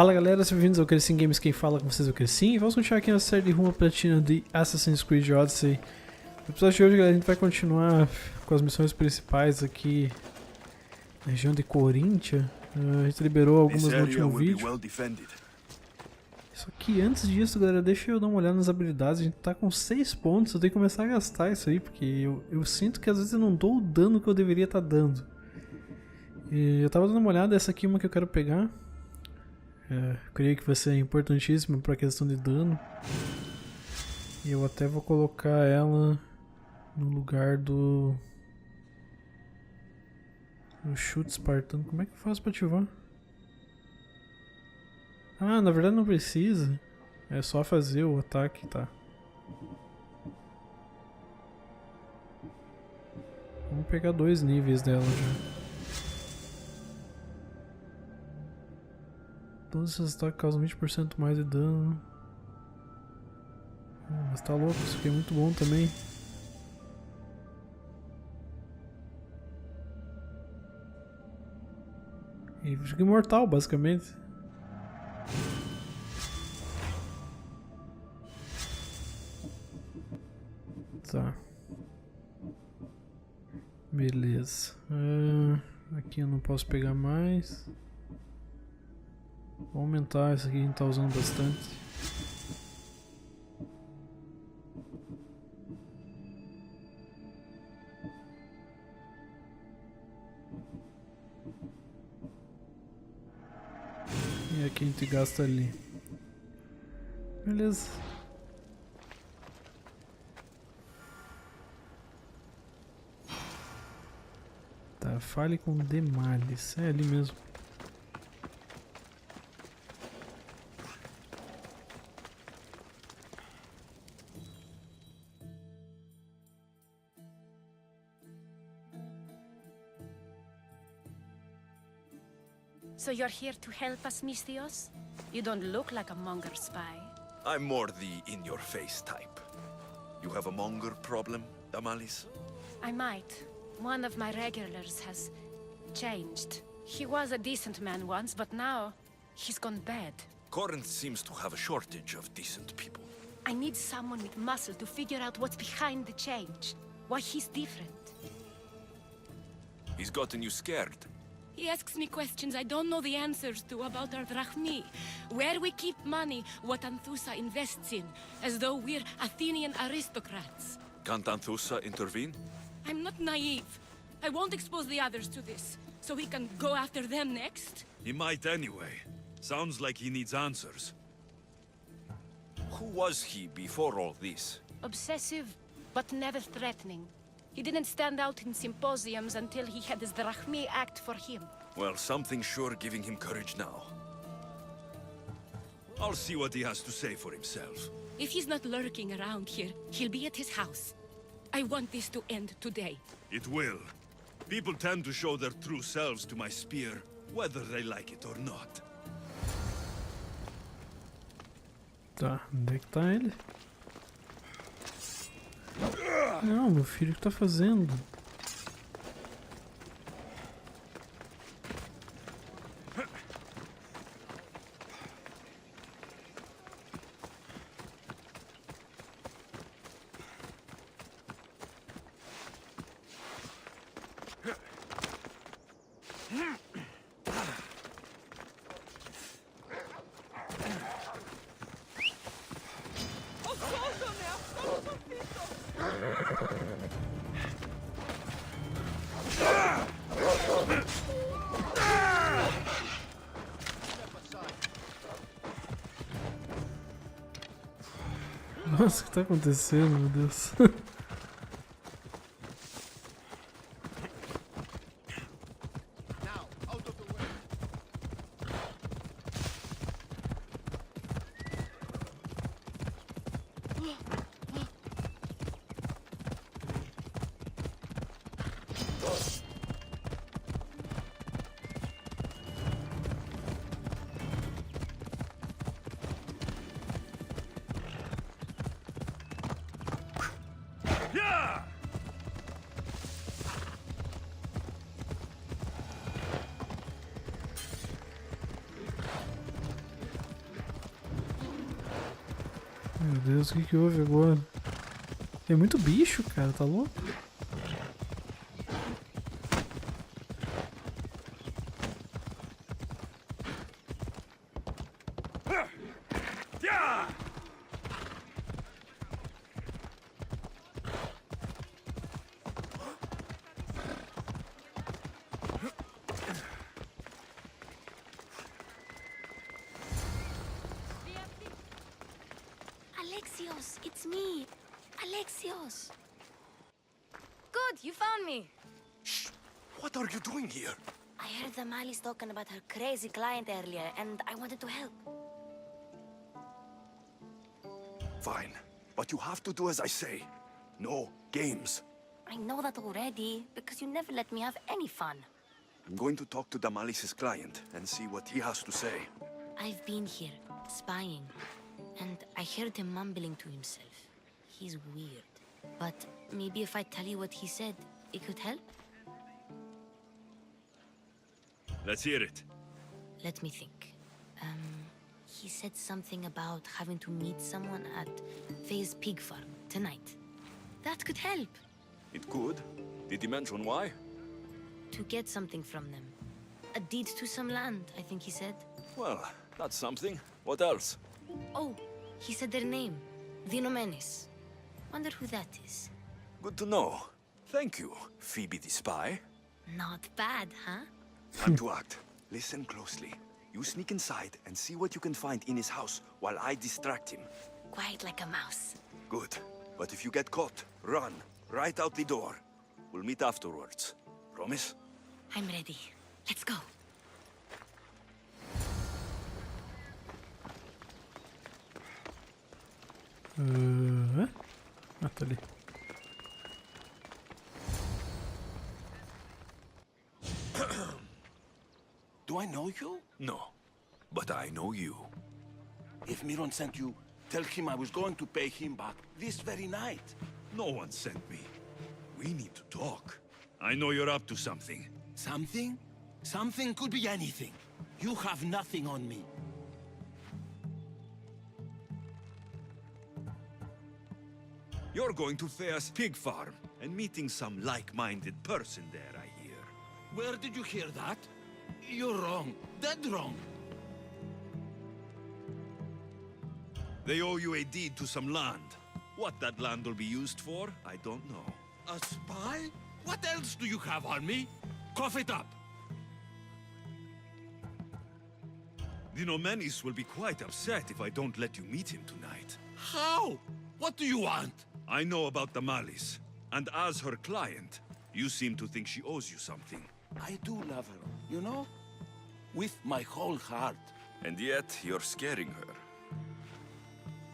Fala galera, sejam bem-vindos ao Crescim Games, quem fala com vocês é o Crescim. Vamos continuar aqui na série de Rumo, Platina de Assassin's Creed Odyssey. No episódio de hoje, galera, a gente vai continuar com as missões principais aqui na região de Coríntia. A gente liberou algumas no último vídeo. Só que antes disso, galera, deixa eu dar uma olhada nas habilidades. A gente tá com 6 pontos, eu tenho que começar a gastar isso aí, porque eu sinto que às vezes eu não dou o dano que eu deveria estar dando. E eu tava dando uma olhada, essa aqui é uma que eu quero pegar. Creio que vai ser importantíssima para a questão de dano. E eu até vou colocar ela no lugar do chute espartano. Como é que eu faço para ativar? Ah, na verdade não precisa. É só fazer o ataque, tá? Vamos pegar 2 níveis dela já. Todos esses ataques causam 20% mais de dano. Mas tá louco, isso aqui é muito bom também. E fica imortal, basicamente. Tá. Beleza. Aqui eu não posso pegar mais. Vou aumentar essa aqui, a gente tá usando bastante. E aqui a gente gasta ali. Beleza. Tá, fale com demais. É ali mesmo. So you're here to help us, Mistios? You don't look like a monger spy. I'm more the in-your-face type. You have a monger problem, Damalis? I might. One of my regulars has changed. He was a decent man once, but now he's gone bad. Corinth seems to have a shortage of decent people. I need someone with muscle to figure out what's behind the change. Why he's different. He's gotten you scared. He asks me questions I don't know the answers to about our drachmi. Where we keep money, what Anthusa invests in. As though we're Athenian aristocrats. Can't Anthusa intervene? I'm not naive. I won't expose the others to this. So he can go after them next? He might anyway. Sounds like he needs answers. Who was he before all this? Obsessive, but never threatening. He didn't stand out in symposiums until he had his drachmi act for him. Well, something's sure giving him courage now. I'll see what he has to say for himself. If he's not lurking around here, he'll be at his house. I want this to end today. It will. People tend to show their true selves to my spear, whether they like it or not. Tá, onde é que tá ele? Não, meu filho, o que tá fazendo? Nossa, o que tá acontecendo, meu Deus? Deus, o que houve agora? Tem muito bicho, cara, tá louco? Alexios, it's me. Alexios. Good, you found me. Shh! What are you doing here? I heard the Mali's talking about her crazy client earlier, and I wanted to help. Fine. But you have to do as I say. No games. I know that already, because you never let me have any fun. I'm going to talk to Damalis's client and see what he has to say. I've been here, spying, and I heard him mumbling to himself. He's weird. But maybe if I tell you what he said, it could help? Let's hear it. Let me think. He said something about having to meet someone at Faye's pig farm tonight. That could help. It could. Did he mention why? To get something from them. A deed to some land, I think he said. Well, that's something. What else? Oh, he said their name. Vinomenes. Wonder who that is. Good to know. Thank you, Phoebe the spy. Not bad, huh? Time to act. Listen closely. You sneak inside and see what you can find in his house while I distract him. Quiet like a mouse. Good. But if you get caught, run. Right out the door. We'll meet afterwards. Promise? I'm ready. Let's go. Tá ali. Do I know you? No. But I know you. If Miron sent you, tell him I was going to pay him back this very night. No one sent me. We need to talk. I know you're up to something. Something? Something could be anything. You have nothing on me. You're going to Thea's pig farm and meeting some like-minded person there, I hear. Where did you hear that? You're wrong. Dead wrong. They owe you a deed to some land. What that land will be used for, I don't know. A spy? What else do you have on me? Cough it up. Vinomenes will be quite upset if I don't let you meet him tonight. How? What do you want? I know about the Malis, and as her client, you seem to think she owes you something. I do love her, you know? With my whole heart. And yet, you're scaring her.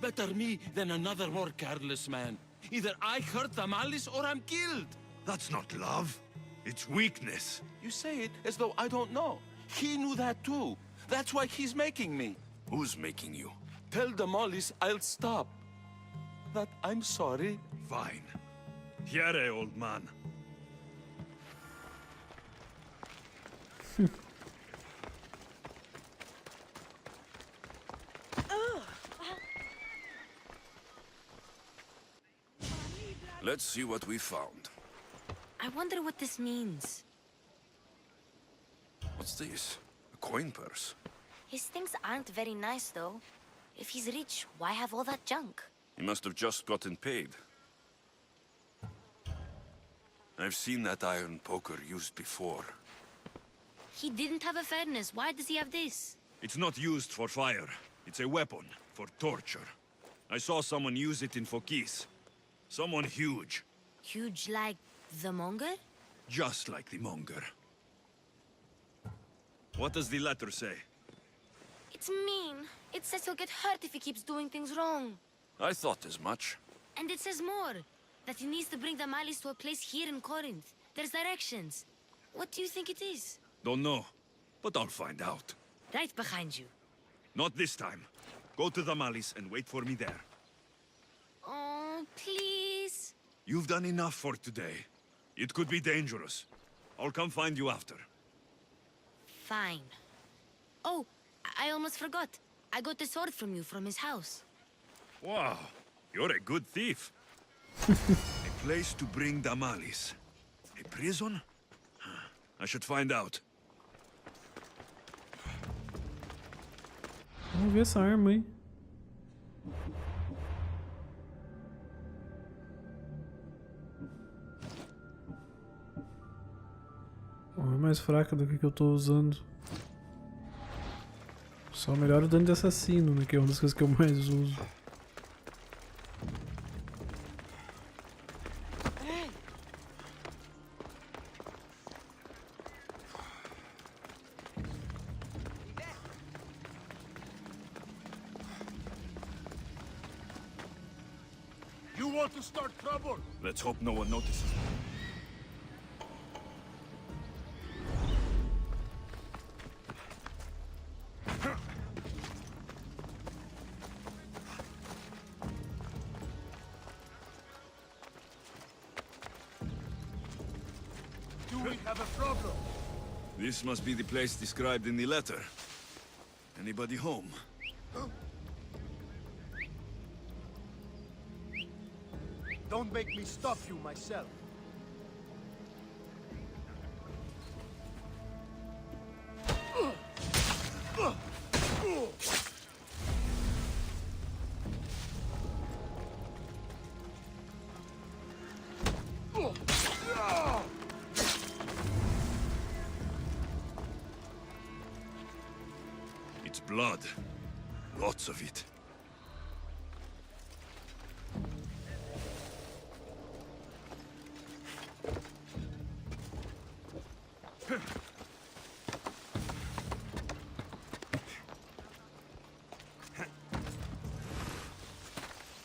Better me than another more careless man. Either I hurt the Malice or I'm killed. That's not love. It's weakness. You say it as though I don't know. He knew that too. That's why he's making me. Who's making you? Tell the Mollies I'll stop. That I'm sorry. Fine. Here, old man. Let's see what we found. I wonder what this means. What's this? A coin purse? His things aren't very nice, though. If he's rich, why have all that junk? He must have just gotten paid. I've seen that iron poker used before. He didn't have a furnace. Why does he have this? It's not used for fire. It's a weapon for torture. I saw someone use it in Fokis. Someone huge. Huge like the monger? Just like the monger. What does the letter say? It's mean. It says he'll get hurt if he keeps doing things wrong. I thought as much. And it says more. That he needs to bring the Malice to a place here in Corinth. There's directions. What do you think it is? Don't know, but I'll find out. Right behind you. Not this time. Go to the Malis and wait for me there. Oh, please. You've done enough for today. It could be dangerous. I'll come find you after. Fine. Oh, I almost forgot. I got the sword from you from his house. Wow, You're a good thief. A place to bring Damalis. A prison? I should find out. Vamos ver essa arma aí. É mais fraca do que eu tô usando. Só melhora o dano de assassino, né? Que é uma das coisas que eu mais uso. You want to start trouble? Let's hope no one notices. Do we have a problem? This must be the place described in the letter. Anybody home? Don't make me stop you myself. It's blood. Lots of it.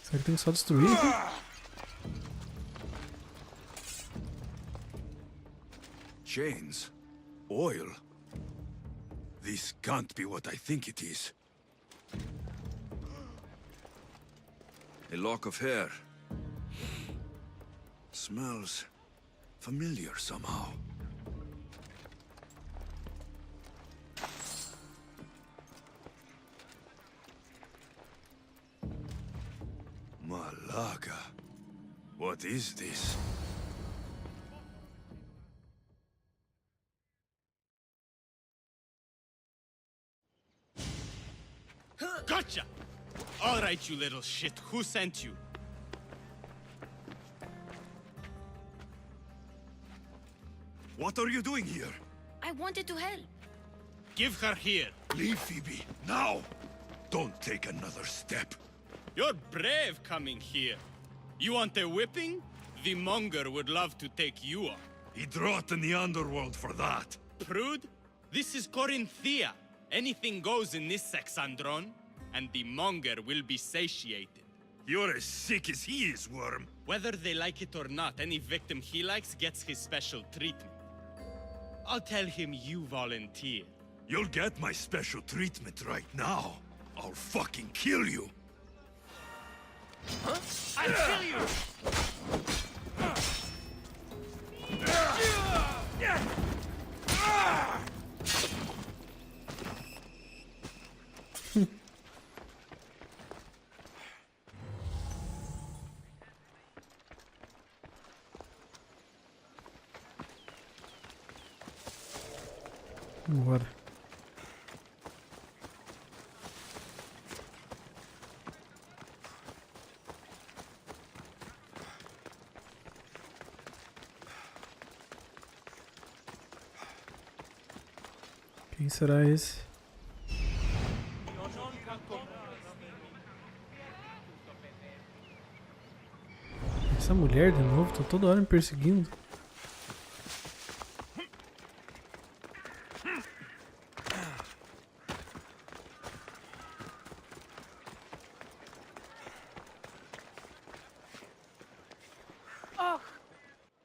Será que tem que só destruir aqui? Chains. Oil. This can't be what I think it is. A lock of hair. Smells familiar somehow. Malaga. What is this? Gotcha! All right, you little shit. Who sent you? What are you doing here? I wanted to help. Give her here. Leave Phoebe, now! Don't take another step. You're brave coming here. You want a whipping? The monger would love to take you on. He'd rot in the underworld for that. Prude, this is Corinthia. Anything goes in this sexandron, and the monger will be satiated. You're as sick as he is, Worm. Whether they like it or not, any victim he likes gets his special treatment. I'll tell him you volunteer. You'll get my special treatment right now. I'll fucking kill you. Huh? I'll kill you! Bora. Quem será esse? Essa mulher de novo, tá toda hora me perseguindo.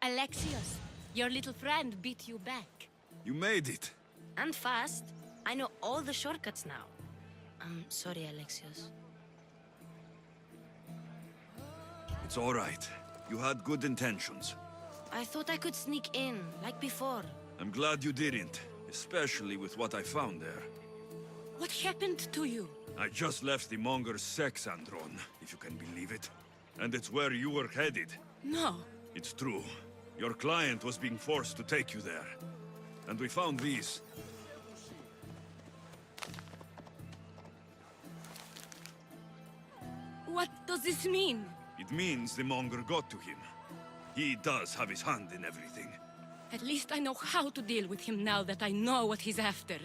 Alexios, your little friend beat you back. You made it. And fast. I know all the shortcuts now. I'm sorry, Alexios. It's all right. You had good intentions. I thought I could sneak in, like before. I'm glad you didn't, especially with what I found there. What happened to you? I just left the monger's sex andron, if you can believe it. And it's where you were headed. No. It's true. Your client was being forced to take you there. And we found these. What does this mean? It means the monger got to him. He does have his hand in everything. At least I know how to deal with him now that I know what he's after.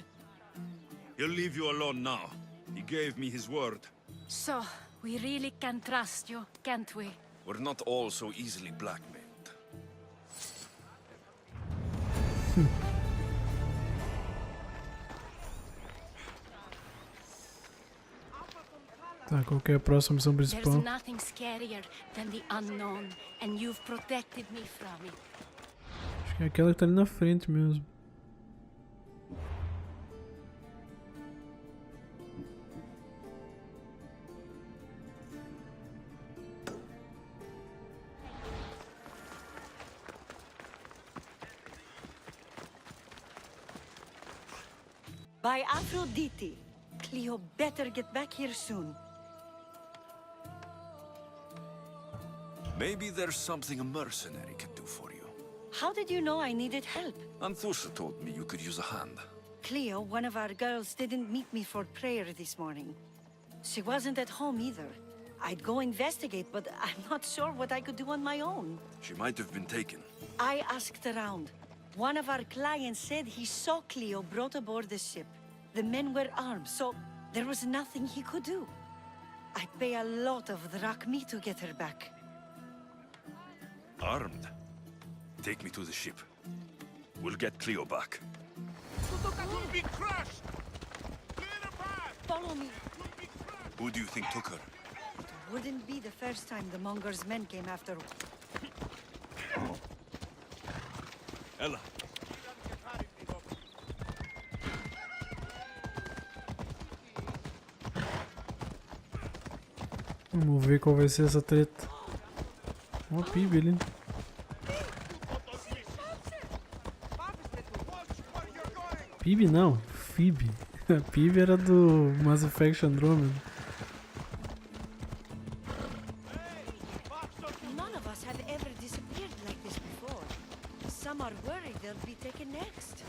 He'll leave you alone now. He gave me his word. So, we really can trust you, can't we? We're not all so easily blackmailed. Tá, qual que é a próxima missão There's principal? nothing scarier than the unknown, and you've protected me from it. Acho que é aquela que tá ali na frente mesmo. By Aphrodite. Cleo better get back here soon. Maybe there's something a mercenary can do for you. How did you know I needed help? Anthusa told me you could use a hand. Cleo, one of our girls, didn't meet me for prayer this morning. She wasn't at home either. I'd go investigate, but I'm not sure what I could do on my own. She might have been taken. I asked around. One of our clients said he saw Cleo brought aboard the ship. The men were armed, so there was nothing he could do. I'd pay a lot of drachmi to get her back. Armed? Take me to the ship. We'll get Cleo back. We'll be crushed! Follow me. Who do you think took her? It wouldn't be the first time the Monger's men came after. Ella. Vamos ver qual vai ser essa treta. Uma PIB ali. PIB não, FIB. A PIB era do Mass Effect Andromeda. None of us have ever disappeared like this before. Some are worried they'll be taken next.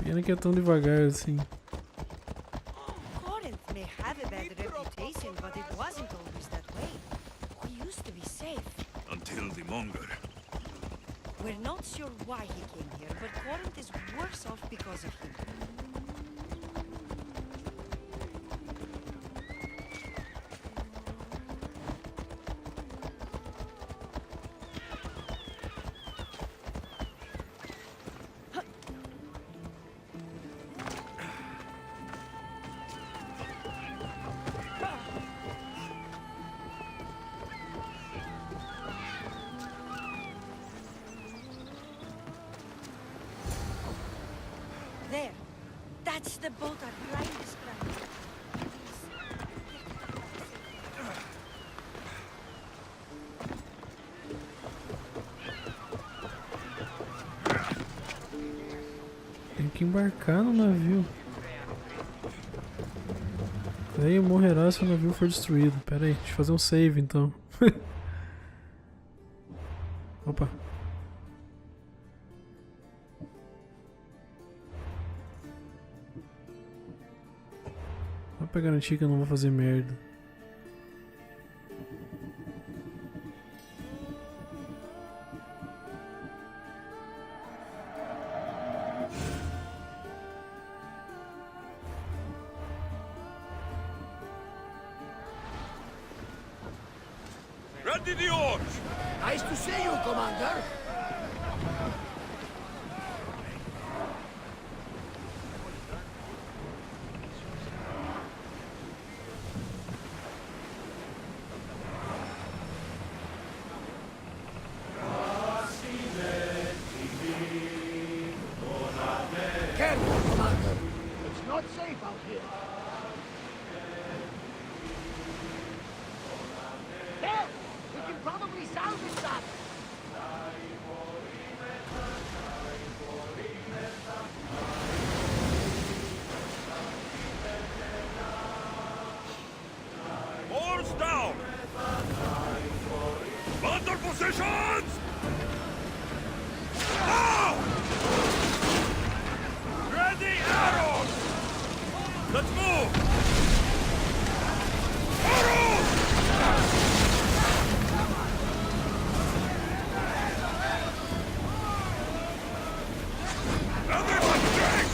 Pena que é tão devagar assim. Corinth may have a bad reputation, but it wasn't always that way. We used to be safe. Until the monger. We're not sure why he came here, but Corinth is worse off because of him. There. That's the boat our Ryan described. Tem que embarcar no navio. Daí morrerá se o navio for destruído. Pera aí, deixa eu fazer um save então. Opa. Só pra garantir que eu não vou fazer merda. Ready the oars! Nice to see you, Commander. not safe out here. There! We can probably salvage that! Oars down! Under positions! Now! Ready arrows! Let's move! Arrows! Everyone drink!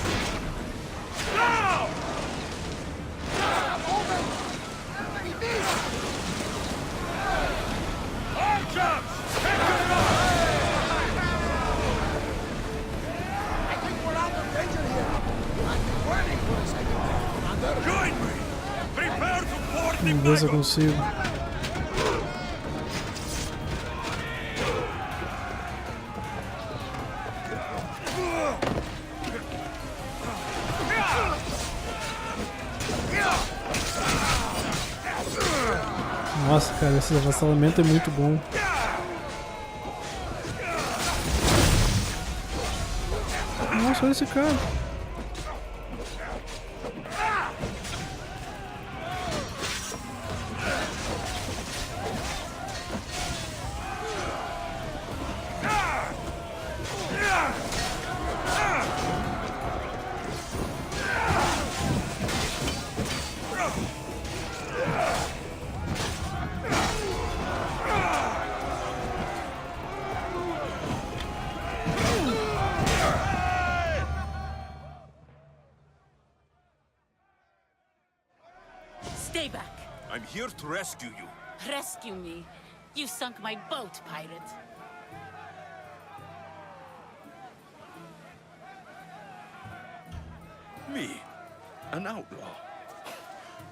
Now! Archers! Take them up! I think we're out of danger here. I've been waiting for a second. Commander. Join me! Prepare to board the Vamos ver se eu wagon! consigo. Nossa, cara, esse avassalamento é muito bom. Nossa, olha esse cara. Stay back. I'm here to rescue you. Rescue me. You sunk my boat, pirate. Me? An outlaw?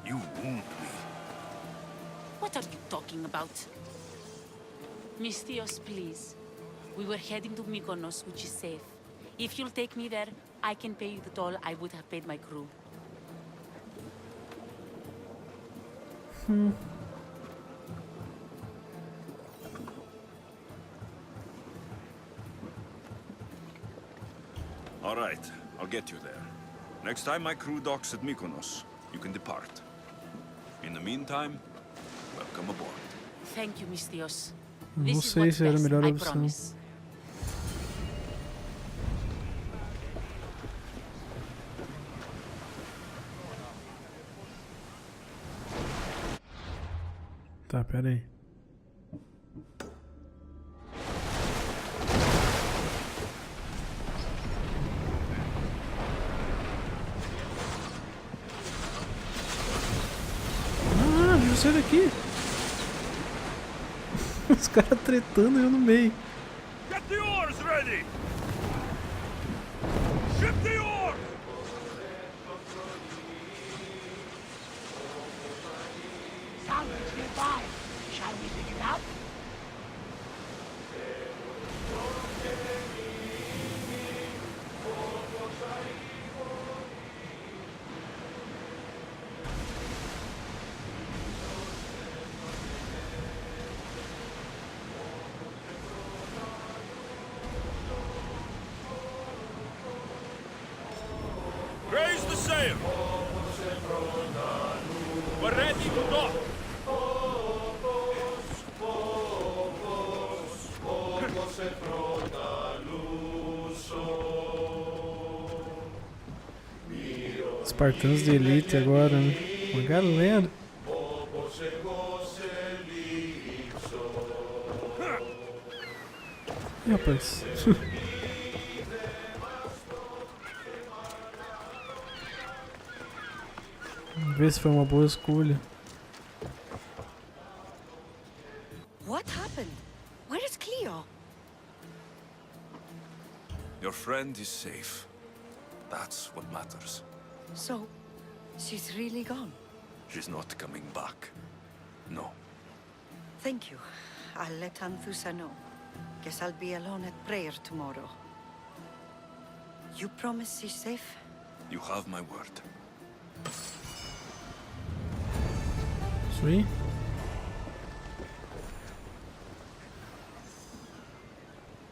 You wound me. What are you talking about? Mystios, please. We were heading to Mykonos, which is safe. If you'll take me there, I can pay you the toll I would have paid my crew. All right, I'll get you there. Next time my crew docks at Mykonos, you can depart. In the meantime, welcome aboard. Thank you, Mystios. Não This is sei what's se era a best, melhor I opção. promise. Tá, pera aí. Ah, deixa eu sair daqui. Os caras tretando eu no meio. Get the oars ready! Ship the oars! Salvage nearby. Shall we dig it up? Raise the sail! We're ready to dock! Espartanos de elite agora, né? Uma galera. Ih, rapaz. Vamos ver se foi uma boa escolha. What happened? Where is Cleo? Your friend is safe. That's what matters. So, she's really gone. She's not coming back. No. Thank you. I'll let Anthusa know. Guess I'll be alone at prayer tomorrow. You promise she's safe? You have my word. Isso aí.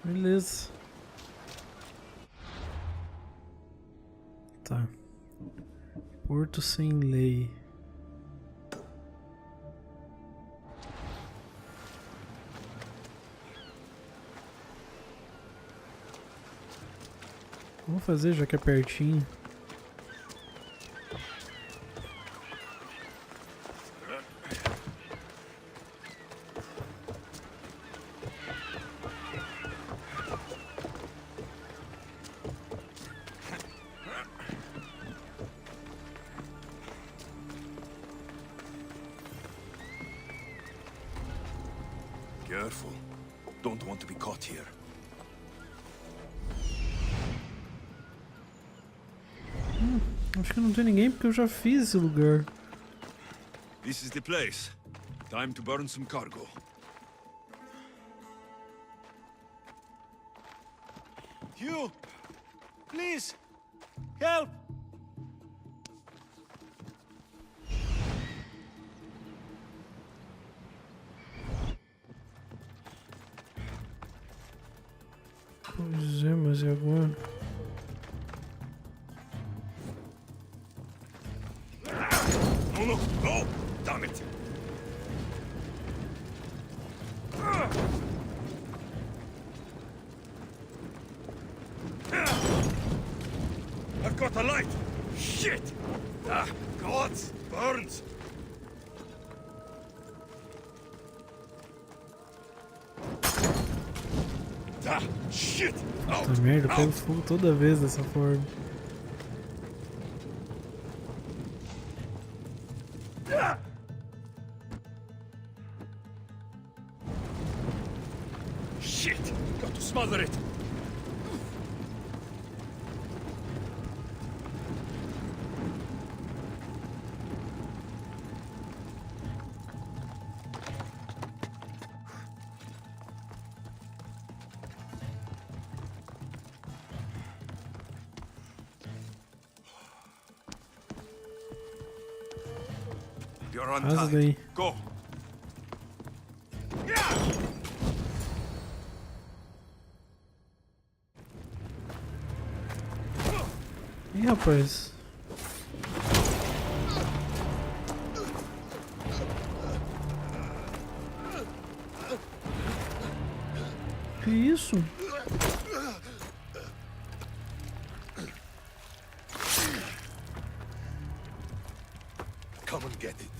Beleza. Tá. Porto Sem Lei. Vamos fazer já que é pertinho. Careful. Don't want to be caught here. Acho que não tem ninguém porque eu já fiz esse lugar. This is the place. Time to burn some cargo. You! Please! Help! Pois é, mas e agora? No, no, no! Damn it! I've got a light! Shit! Ah, God! Burns! Ah, shit! Out! Puta merda, eu pego Out! fogo toda vez dessa forma. Shit! Got to smother it! You're Faz untied. daí. Go! Ih, rapaz. Que isso? Come and get it.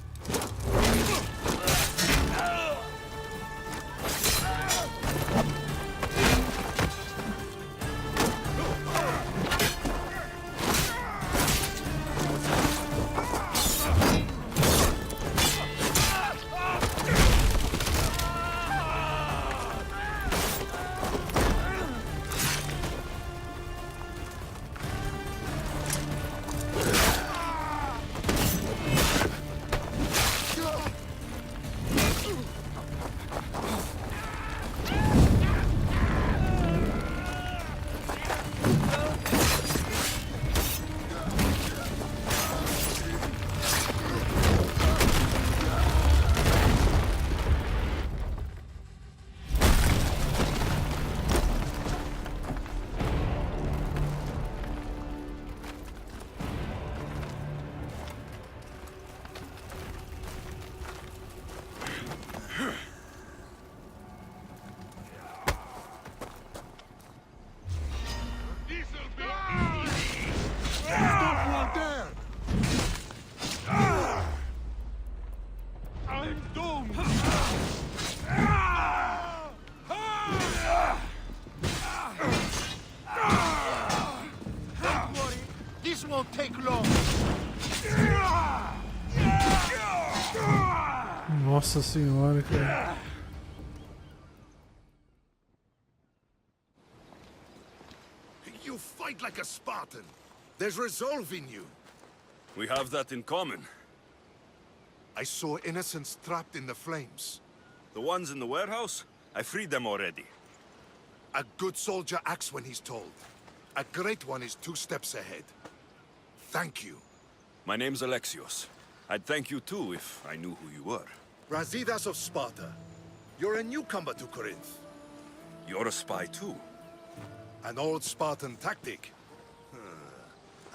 This won't take long. Nossa senhora, cara. You fight like a Spartan. There's resolve in you. We have that in common. I saw innocents trapped in the flames. The ones in the warehouse? I freed them already. A good soldier acts when he's told. A great one is 2 steps ahead. thank you. My name's Alexios. I'd thank you too if I knew who you were. Brasidas of Sparta. You're a newcomer to Corinth. You're a spy too. An old Spartan tactic.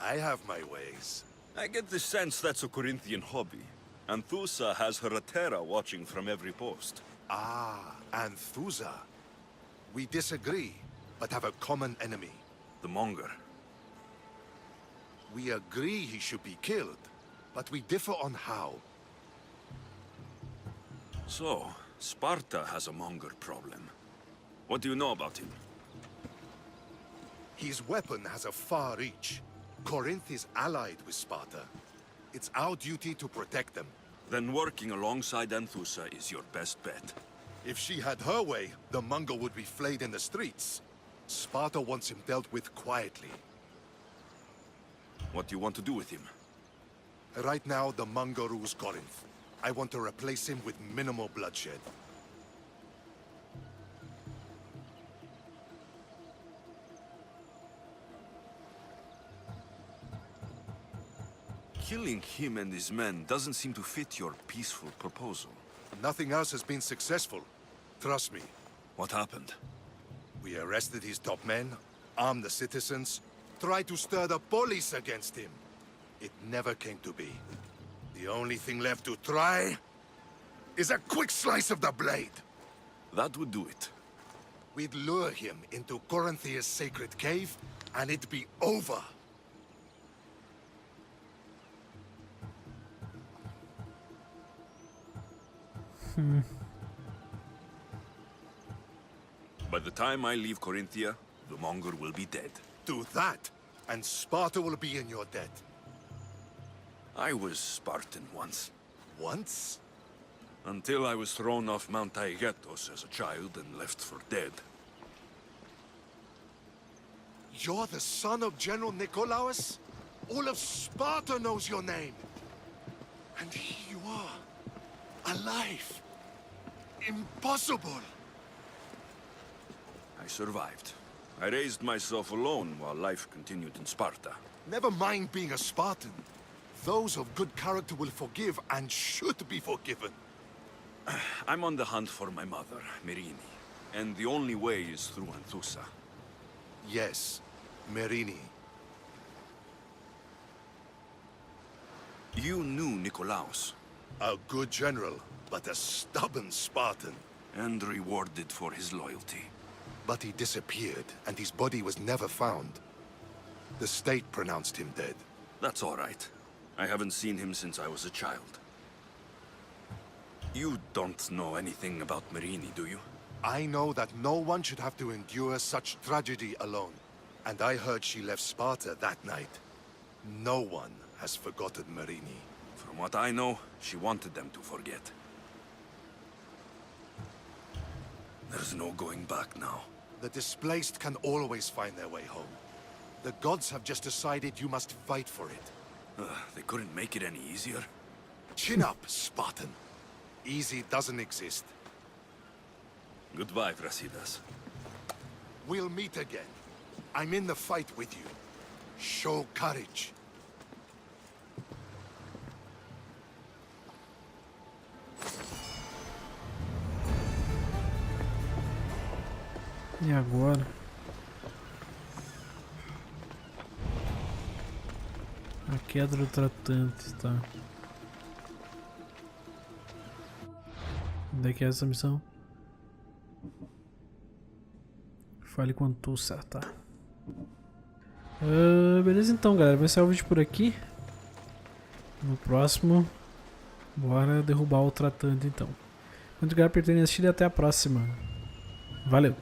I have my ways. I get the sense that's a Corinthian hobby. Anthusa has her Atera watching from every post. Ah, Anthusa. We disagree, but have a common enemy. The Monger. We agree he should be killed, but we differ on how. So, Sparta has a Monger problem. What do you know about him? His weapon has a far reach. Corinth is allied with Sparta. It's our duty to protect them. Then working alongside Anthusa is your best bet. If she had her way, the Mongol would be flayed in the streets. Sparta wants him dealt with quietly. What do you want to do with him? Right now, the Mongol rules Corinth. I want to replace him with minimal bloodshed. Killing him and his men doesn't seem to fit your peaceful proposal. Nothing else has been successful. Trust me. What happened? We arrested his top men, armed the citizens, tried to stir the police against him. It never came to be. The only thing left to try is a quick slice of the blade. That would do it. We'd lure him into Corinthia's sacred cave, and it'd be over. By the time I leave Corinthia, the Monger will be dead. Do that, and Sparta will be in your debt. I was Spartan once. Once? Until I was thrown off Mount Taygetos as a child and left for dead. You're the son of General Nikolaos? All of Sparta knows your name. And here you are, alive. Impossible. I survived. I raised myself alone while life continued in Sparta. Never mind being a Spartan. Those of good character will forgive and should be forgiven. I'm on the hunt for my mother, Merini. And the only way is through Anthusa. Yes, Merini. You knew Nikolaos. A good general, but a stubborn Spartan. And rewarded for his loyalty. But he disappeared, and his body was never found. The state pronounced him dead. That's all right. I haven't seen him since I was a child. You don't know anything about Merini, do you? I know that no one should have to endure such tragedy alone. And I heard she left Sparta that night. No one has forgotten Merini. From what I know, she wanted them to forget. There's no going back now. The displaced can always find their way home. The gods have just decided you must fight for it. They couldn't make it any easier. Chin up, Spartan. Easy doesn't exist. Goodbye, Brasidas. We'll meet again. I'm in the fight with you. Show courage. E agora? A queda do tratante, tá? Onde é que é essa missão? Fale com Anthusa, tá? Beleza então, galera. Vai ser o vídeo por aqui. No próximo, bora derrubar o tratante então. Muito obrigado por terem assistido e até a próxima. Valeu!